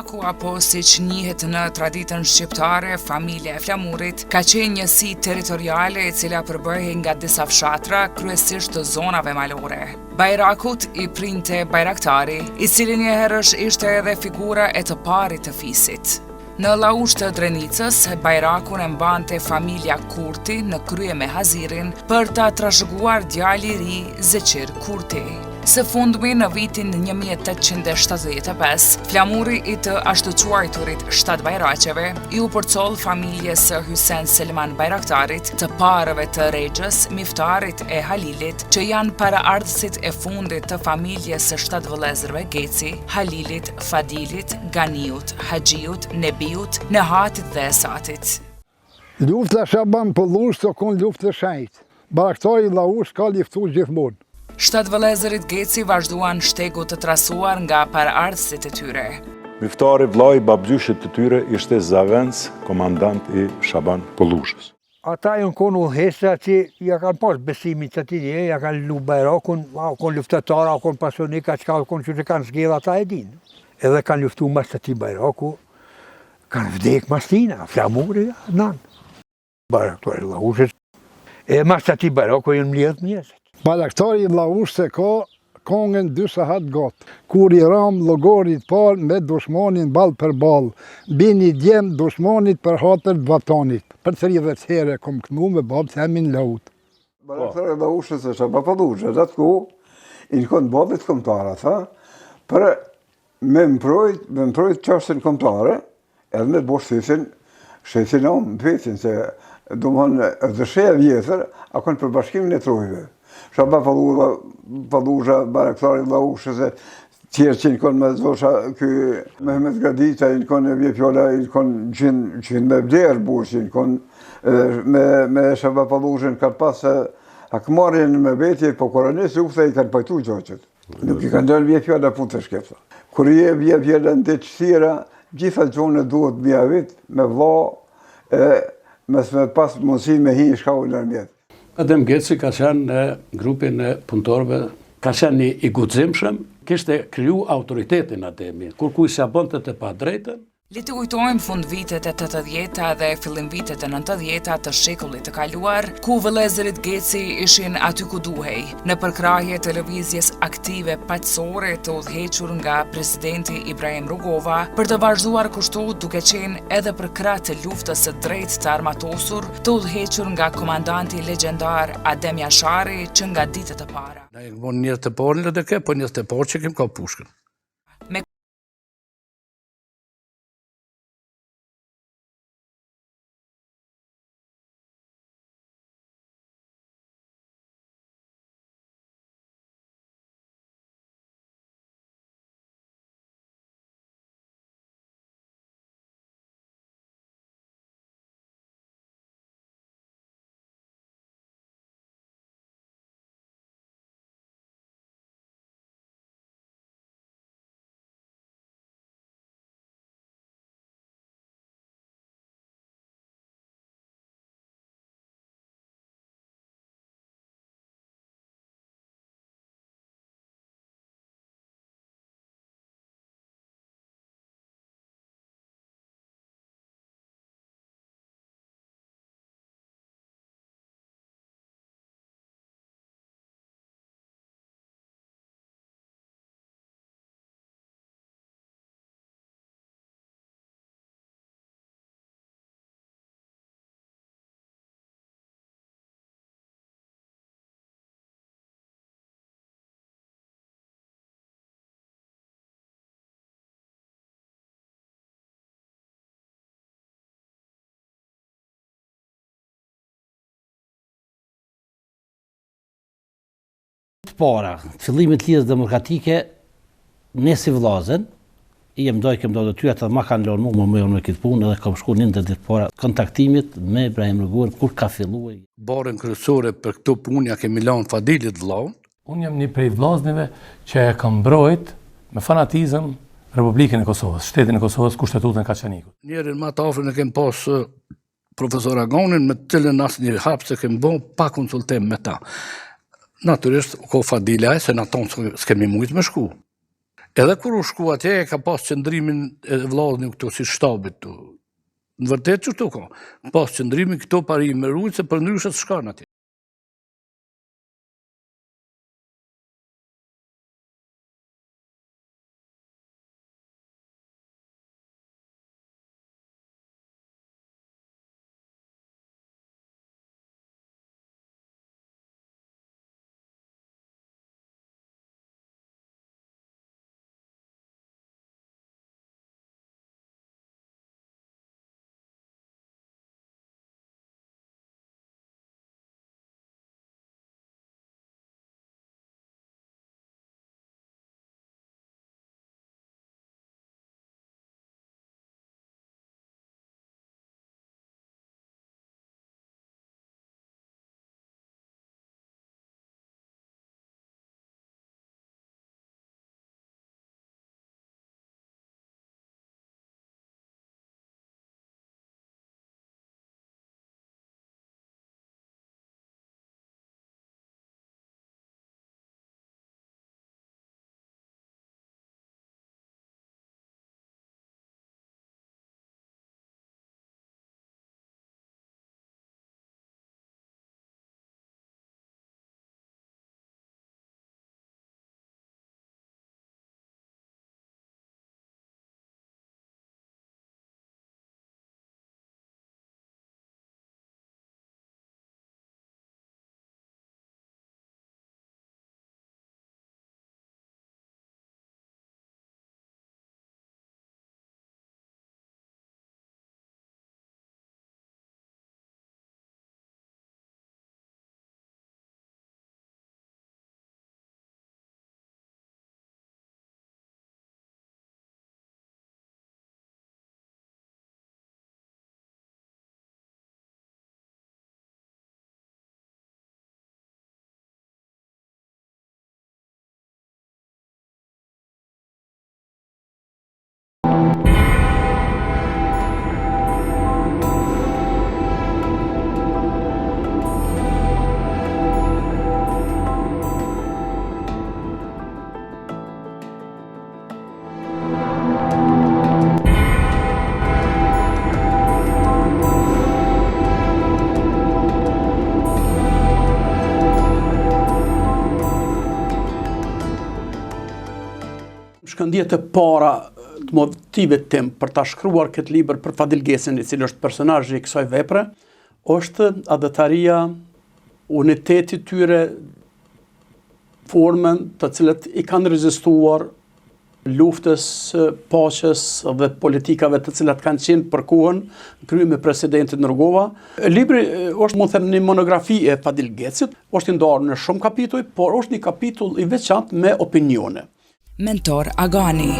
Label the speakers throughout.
Speaker 1: Bajraku, apo siç njihet në traditën shqiptare, familja e flamurit, ka qenë një si territoriale e cila përbëhej nga disa fshatra, kryesisht të zonave malore. Bajrakut i printe Bajraktari, i cili njëherësh ishte edhe figura e të parit të fisit. Në Laush të Drenicës, Bajrakun e mbante familja Kurti në krye me Hazirin për ta trashëguar djali i ri Zeqir Kurti. Së fundmi në vitin 1875, flamuri i të ashtu quajturit 7 Bajraqeve u përcoll familjes së Hysen Selman Bajraktarit, të parëve të Rexhës, Miftarit e Halilit, që janë paraardhësit e fundit të familjes së 7 vëllezërve Geci, Halilit, Fadilit, Ganiut, Haxhiut, Nebiut, Nehatit dhe Esatit.
Speaker 2: Lufta Shaban Pollush të kon luftë të shenjtë. Bajraktari i Laush ka luftuar gjithmonë.
Speaker 1: 7 vëllezërit Geci vazhduan shtegu të trasuar nga paraardhësit e tyre.
Speaker 3: Miftari vllai babgjyshit të tyre ishte Zavenc, komandant i Shaban Pollushës.
Speaker 4: Ata janë konë udhëheqësa që ja kanë pas besimin të tij, ja kanë lu Bajrakun, konë luftatarë, konë pasionika, çka konë që kanë zgjedhur ata e dinë. Edhe kanë luftuar mas të tij Bajraku, kanë vdek mas tina, flamuri, nan. Bajraktari i Laushit. E mas të tij Bajraku janë mbledh njerëz.
Speaker 2: Bajraktari i Laush se ka kongën 2 sahat gatë, kur i ram llogarit parë me dushmanin ball për ball, bini djem dushmanit për hatër të vatanit. Për 30 herë kom kënu me babë të emin laut.
Speaker 5: Bajraktari i Laushës është Papalluxha, atë ku i në babit kombëtarët, për me mbrojt çështën kombëtare, edhe me bosh shesin om, petin, se domthon dësheja vjetër, a kanë për bashkimin e trojve. Shaba Palluxha, Bajraktari i Laushës, tjerë që në konë me zosha, Mehmet Gadita, në konë e vjepjolla, në konë që me vlerë burë, që në konë me Shaba Palluxhën ka pas hakmarjen me betje, po koronisë ufta i kanë pajtu gjoqët. Nuk i kanë dënë vjepjolla punë të shkepta. Kur je vjepjolla në të qësira, gjitha gjonë duhet mja vit, me vla, mes me pas mundësi me hi shkau në mjetë.
Speaker 6: Adem Geci ka qenë në grupin e punëtorëve, ka qenë i guximshëm, kishte kriju autoritetin Ademi, kur kuj s'ja bënte të padrejtën.
Speaker 1: Le të kujtojmë fund vitet e 80-ta dhe fillim vitet e 90-ta të shekullit të kaluar, ku vëllezërit Geci ishin aty ku duhej, në përkrahje televizjes aktive paqësore të udhëhequr nga presidenti Ibrahim Rugova, për të vazhduar kështu duke qenë edhe për krah të luftës së drejtë të armatosur, të udhëhequr nga komandanti legjendar Adem Jashari që nga ditët e para.
Speaker 6: Ne kemi njerëz të parë edhe kë, po njerëz të parë që kemi ka pushkën.
Speaker 7: Para, fillimit lidhjes demokratike, ne si vllazën, i mdoj do ty atë ma kanë lënë mua më në këtë punë edhe kam shkuar 90 ditë para kontaktimit me Ibrahim Rugovën kur ka filluar.
Speaker 6: Barën kryesore për këtë punë ja kemi lënë Fadilit vllaun.
Speaker 8: Unë jam një prej vllaznive që e kam mbrojt me fanatizëm Republikën e Kosovës, shtetin e Kosovës, kushtetutën e Kaçanikut.
Speaker 6: Njerën më të afër ne kemi pas profesor Agonin me të cilën asnjë hap se kemi bën pa konsultim me ta. Natyrisht, ko Fadila se në tonë s'kemi mujtë me shku.
Speaker 9: Edhe kur u shku atje, ka pas qëndrimin e vllazënit këtu, si shtabit tu. Në vërtet që këtu ka. Pas qëndrimin këto pari me rujtë, se për ndryshe të shkan atje.
Speaker 6: Shkëndjet e para të motivit tim për ta shkruar këtë libër për Fadil Gecin, i cili është personazhi i kësaj vepre, është adhetaria, uniteti tyre, formën të cilët i kanë rezistuar luftës, paqes dhe politikave të cilat kanë qenë për kohën kryer me presidentin Rugova. Libri është, mund të them, një monografi e Fadil Gecit, është i ndarë në shumë kapituj, por është një kapitull i veçantë me opinione.
Speaker 1: Mentor Agani.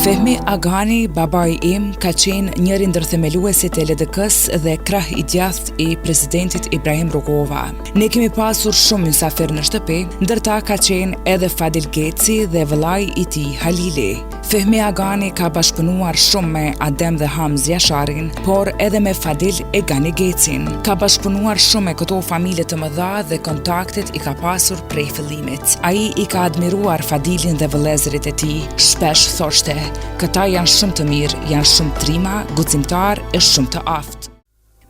Speaker 1: Fehmi Agani, babai im, ka qenë njëri ndër themeluesit e LDK-s dhe krah i djathtë i presidentit Ibrahim Rugova. Ne kemi pasur shumë mysafir në shtëpi, ndërta ka qenë edhe Fadil Geci dhe vëllai i tij Halili. Fehmi Agani ka bashkëpunuar shumë me Adem dhe Hamz Jasharin, por edhe me Fadil e Gani Gecin. Ka bashkëpunuar shumë me këto familje të mëdha dhe kontaktet i ka pasur prej fillimit. Ai i ka admiruar Fadilin dhe vëllezërit e tij, shpesh thoshte: "Këta janë shumë të mirë, janë shumë trima, guximtar e shumë të aftë."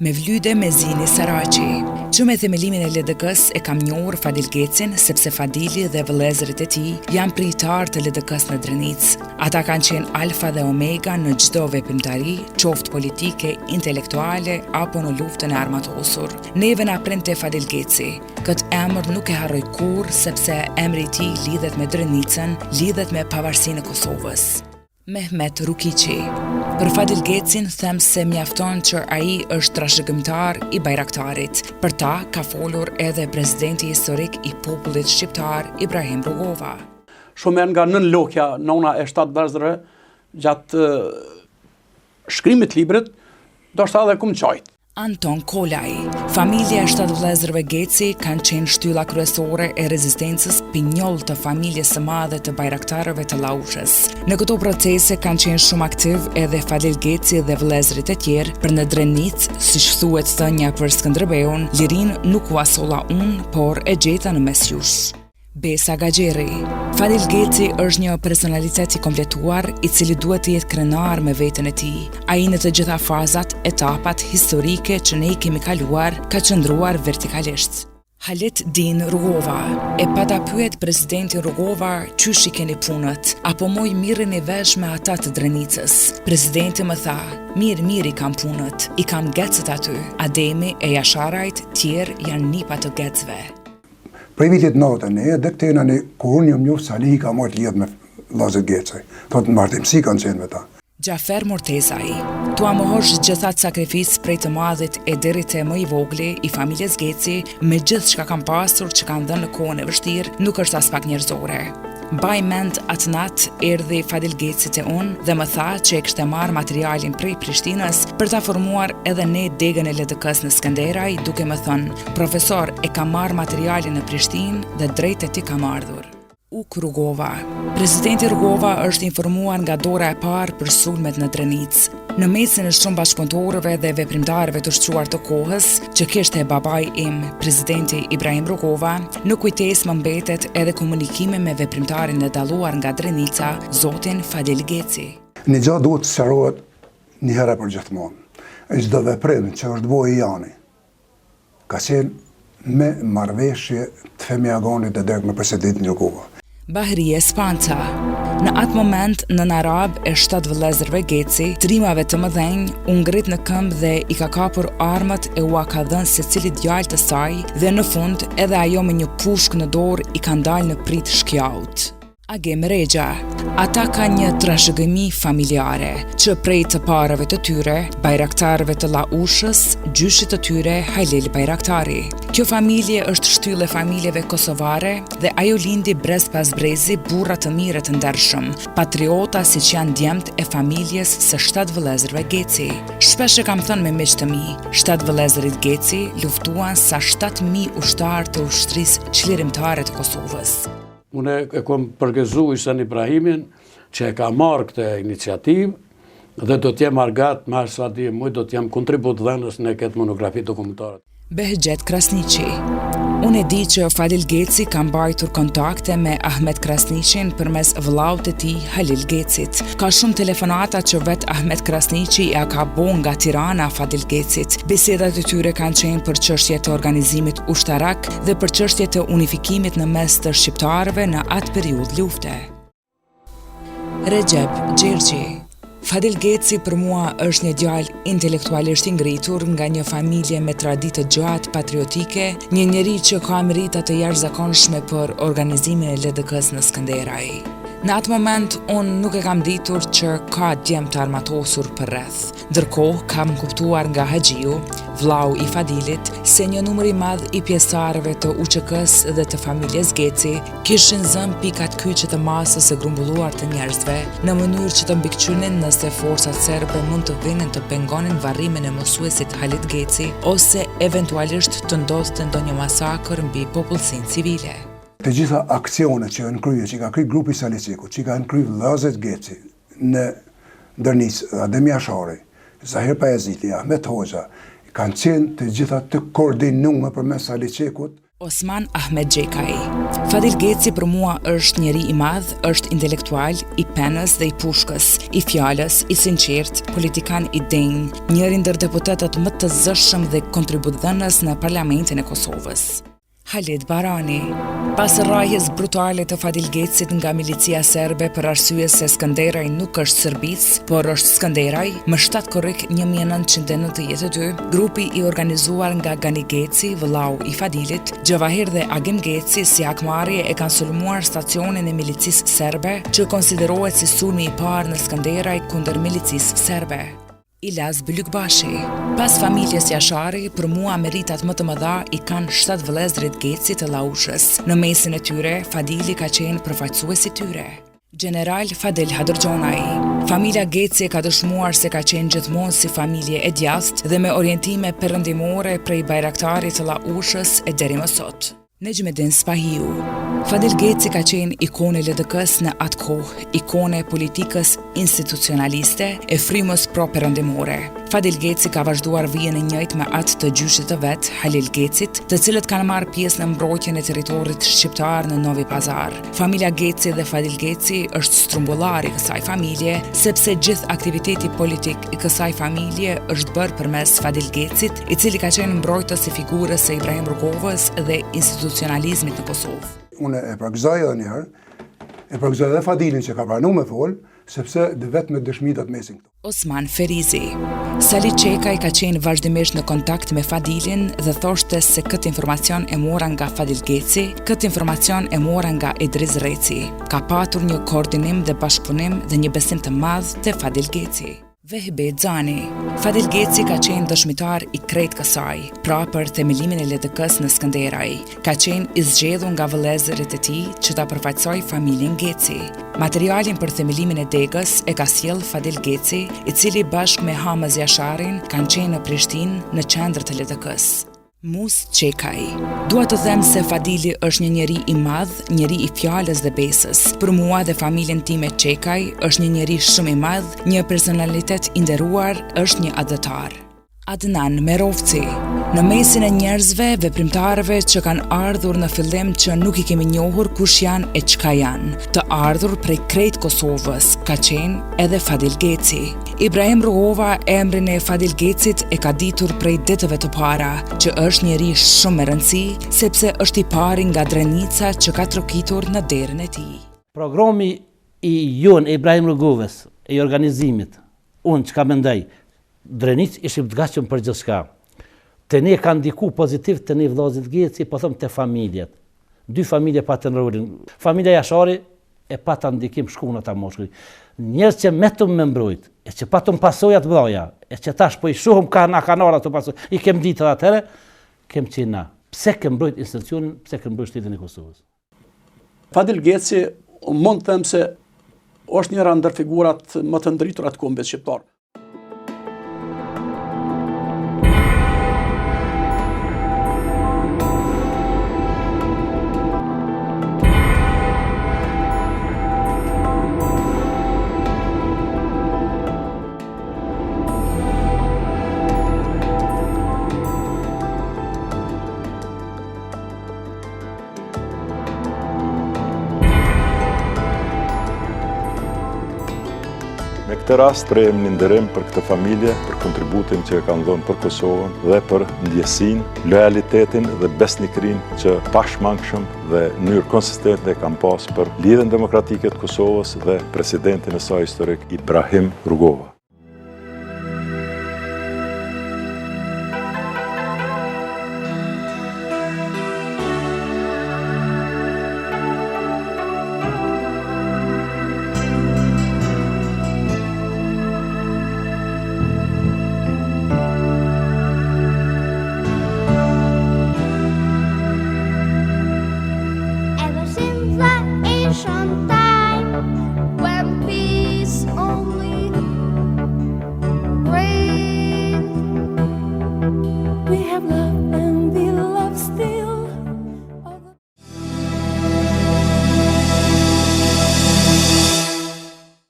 Speaker 1: Mevlyde Mezini Saraçi. Që me themelimin e LDK-s e kam njohur Fadil Gecin sepse Fadili dhe vëllezërit e tij janë prijtar të LDK-s në Drenicë. Ata kanë qenë alfa dhe omega në çdo veprimtari, qoftë politike, intelektuale apo në luftën e armatosur. Neve na printe Fadil Geci. Këtë emër nuk e harroj kurrë sepse emri i tij lidhet me Drenicën, lidhet me pavarësinë e Kosovës. Mehmet Rukiqi. Për Fadil Gecin them se mjafton që ai është trashëgimtar i Bayraktarit. Për ta ka folur edhe presidenti historik i popullit shqiptar Ibrahim Rugova.
Speaker 6: Shumë nga nën lokja nona e 7 vëllezërve gjatë shkrimit të librit, do shta edhe kum qajt.
Speaker 1: Anton Kolaj. Familja e 7 vëllezërve Geci kanë qenë shtylla kryesore e rezistencës pinjoll të familjes së madhe të Bayraktarëve të Laushës. Në këto procese kanë qenë shumë aktiv edhe Fadil Geci dhe vëllezërit e tjerë, për në Drenicë, siç thuhet thënia për Skënderbeun, lirin nuk u asolla unë, por e gjeta në mesjush. Pesa Gaxheri. Fadil Geci është një personalitet i kompletuar, i cili duhet të jetë krenar me veten e tij. Ai në të gjitha fazat, etapat historike që ne i kemi kaluar, ka qëndruar vertikalisht. Halit Din Rugova e pata pyet presidentin Rugova qysh i keni punët, apo moj mirën e vesh me ata të Drenicës. Presidenti më tha, mirë i kam punët, i kam gecët aty, Ademi e Jasharajt tjerë janë nipa të gecëve.
Speaker 10: Prej vitit 91, dhe këtena ne, kur unë jam njohë Sali ka marrë lidh me Lazet Gecaj, thotë martimsi kanë qenë me ta.
Speaker 1: Gjafer Mortezaj, tua mohosh gjithat sakrificë prej të madhit e deri te më i vogli i familjes Geci, me gjithë çka kanë pasur që kanë dhënë në kohën e vështirë, nuk është as pak njerëzore. Mbaj mend atë natë erdhi Fadil Geci te unë dhe më tha që e kishte marrë materialin prej Prishtinës për ta formuar edhe ne degën e LDK-s në Skënderaj, duke më thënë, profesor, e kam marrë materialin në Prishtinë dhe drejt e ti kam ardhur. Uk Rugova. Presidenti Rugova është informuar nga dora e parë për sulmet në Drenicë. Në mesin e shumë bashkëpunëtorëve dhe veprimtarëve të ushtruar të kohës, që kishte babai im, presidenti Ibrahim Rugova, në kujtesë më mbetet edhe komunikime me veprimtarin e dalluar nga Drenica, zotin Fadil Geci.
Speaker 10: Një gjatë duhet të sqarohet një herë për gjithmonë. Çdo veprim që është bërë Jani, ka qenë me marrëveshje të Femiagonit dhe drejt me presidentin Rugova.
Speaker 1: Bahrie Spanca. Në atë moment, në Arab e 7 vëllezërve Geci, trimave të mëdhenj, u ngrit në këmbë dhe i ka kapur armët e ua ka dhënë secilit djalë të saj dhe në fund edhe ajo me një pushk në dorë i ka ndalë në prit shkjaut. Agem Regja. Ata ka një trashëgimi familjare, që prej të parëve të tyre, bajraktarëve të Laushës, gjyshit të tyre Halil Bajraktari. Kjo familje është shtyllë e familjeve kosovare dhe ajo lindi brez pas brezi burra të mire të ndershëm, patriota si që janë djemt e familjes së 7 vëllezërve Geci. Shpesh e kam thënë me miq të mi, 7 vëllezërit Geci luftuan sa 7.000 ushtarë të ushtrisë çlirimtare të Kosovës.
Speaker 6: Unë e kom përgëzu Ihsan Ibrahimin që e ka marrë këtë iniciativë dhe do t'jem argat, ma sa di muj, do t'jem kontribut dhënës në këtë monografi dokumentare.
Speaker 1: Behgjet Krasniqi. Unë e di që Fadil Geci ka mbajtur kontakte me Ahmet Krasniqin përmes vëllaut e tij Halil Gecit. Ka shumë telefonata që vet Ahmet Krasniqi ja ka bo nga Tirana Fadil Gecit. Bisedat e tyre kanë qenë për çështje të organizimit ushtarak dhe për çështje të unifikimit në mes të shqiptarëve në atë periudhë lufte. Recep Gjergji. Fadil Geci për mua është një djalë intelektualisht i ngritur nga një familje me traditë gjatë patriotike, një njeri që ka merita të jashtëzakonshme për organizimin e LDK-s në Skënderaj. Në atë moment, unë nuk e kam ditur që ka djemë të armatosur për rreth. Ndërkohë, kam kuptuar nga Haxhiu, vllau i Fadilit, se një numër i madh i pjesëtarëve të UÇK-s dhe të familjes Geci kishin zënë pikat kyçe të masës së grumbulluar të njerëzve në mënyrë që të mbikëqyrnin nëse forcat serbe mund të vinin të pengonin varrimin e mësuesit Halit Geci ose eventualisht të ndodhte ndonjë masakër mbi popullsinë civile.
Speaker 10: Të gjitha aksionet që janë kryer, që ka kryer grupi Salicekut, që kanë kryer Lazet Geci në Drenicë, Adem Jashari, Zahir Pajaziti, Ahmet Hoxha, kanë qenë të gjitha të koordinuar përmes Salicekut.
Speaker 1: Osman Ahmet Xhekaj. Fadil Geci për mua është njeri i madh, është intelektual, i penës dhe i pushkës, i fjalës, i sinqert, politikan i denj, njëri ndër deputetët më të zëshëm dhe kontributdhënës në Parlamentin e Kosovës. Halid Barani. Pas rrahjes brutale të Fadil Gecit nga milicia serbe për arsye se Skënderaj nuk është Serbisë, por është Skënderaj, më 7 korrik 1992, grupi i organizuar nga Gani Geci, vëllau i Fadilit, Gjavahir dhe Agim Geci si akmarrje e kanë sulmuar stacionin e milicisë serbe, që konsiderohet si sulmi i parë në Skënderaj kundër milicisë serbe. Ilaz Bylykbashi. Pas familjes Jashari, për mua meritat më të mëdha i kanë 7 vëllezërit Geci të Laushës. Në mesin e tyre, Fadili ka qenë përfaqësuesi tyre. General Fadil Hadrxhonaj. Familja Geci ka dëshmuar se ka qenë gjithmonë si familje e djathtë dhe me orientime perëndimore prej bajraktarit të Laushës e deri më sot. Nejmedin Spahiu. Fadil Geci ka qenë ikone LDK-s në atë kohë, ikone politikës institucionaliste e frymës pro-perëndimore. Fadil Geci ka vazhduar vijën e njëjtë me atë të gjyshit të vet, Halil Gecit, të cilët kanë marrë pjesë në mbrojtjen e territorit shqiptar në Novi Pazar. Familja Geci dhe Fadil Geci është strumbullari i kësaj familje, sepse gjithë aktiviteti politik i kësaj familje është bërë përmes Fadil Gecit, i cili ka qenë mbrojtës i figurës së Ibrahim Rrugovës dhe institucionalizmit në Kosovë.
Speaker 10: Unë e përgëzoj edhe një herë, e përgëzoj edhe Fadilin që ka pranuar me fol, sepse dhe vetë me dëshmitat mesin këtu.
Speaker 1: Osman Ferizi. Sali Çekaj ka qenë vazhdimisht në kontakt me Fadilin dhe thoshte se këtë informacion e mora nga Fadil Geci, këtë informacion e mora nga Idris Reci. Ka patur një koordinim dhe bashkëpunim dhe një besim të madh te Fadil Geci. Vehbe Xhani. Fadil Geci ka qenë dëshmitar i krejt kësaj, pra për themelimin e LDK-s në Skënderaj. Ka qenë i zgjedhur nga vëllezërit e tij që ta përfaqësoj familjen Geci. Materialin për themelimin e degës e ka sjell Fadil Geci, i cili bashkë me Hamaz Jasharin kanë qenë në Prishtinë në qendër të LDK-s. Mus Çekaj. Dua të them se Fadili është një njeri i madh, njeri i fjalës dhe besës. Për mua dhe familjen time Çekaj është një njeri shumë i madh, një personalitet i nderuar, është një adhëtar. Adnan Merovci. Në mesin e njerëzve, veprimtarëve që kanë ardhur në fillim që nuk i kemi njohur kush janë e çka janë, të ardhur prej krejt Kosovës, ka qenë edhe Fadil Geci. Ibrahim Rrugova emrin e Fadil Gecit e ka ditur prej ditëve të para, që është njeri shumë me rëndësi, sepse është i pari nga Drenica që ka trokitur në derën e tij.
Speaker 7: Programi i jon e Ibrahim Rrugovës, e organizimit, unë që ka mendoj, Drenica ishte të gatshëm për gjithçka. Te ne ka ndiku pozitiv te ne vëllezërit Geci, po them te familjet. Dy familje patën rolin. Familja Jashari e pata ndikim shkuna ta moshkull. Njerëz që metëm me mbrojt, e që patëm pasoja të mëdha, e që tash po i shohëm na kanora të pasojë. I kem ditë atëherë, kem qenë na. Pse kem mbrojt institucionin, pse kem mbrojt shtetin e Kosovës?
Speaker 6: Fadil Geci, mund të them se është njëra ndër figurat më të ndritura të kombit shqiptar.
Speaker 3: Me këtë rast prejem një nderim për këtë familje, për kontributin që e kanë dhënë për Kosovën dhe për ndjesinë, lojalitetin dhe besnikërinë që pashmangshëm dhe në mënyrë konsistente e kanë pas për lidhjen demokratike të Kosovës dhe presidentin e saj historik Ibrahim Rrugova.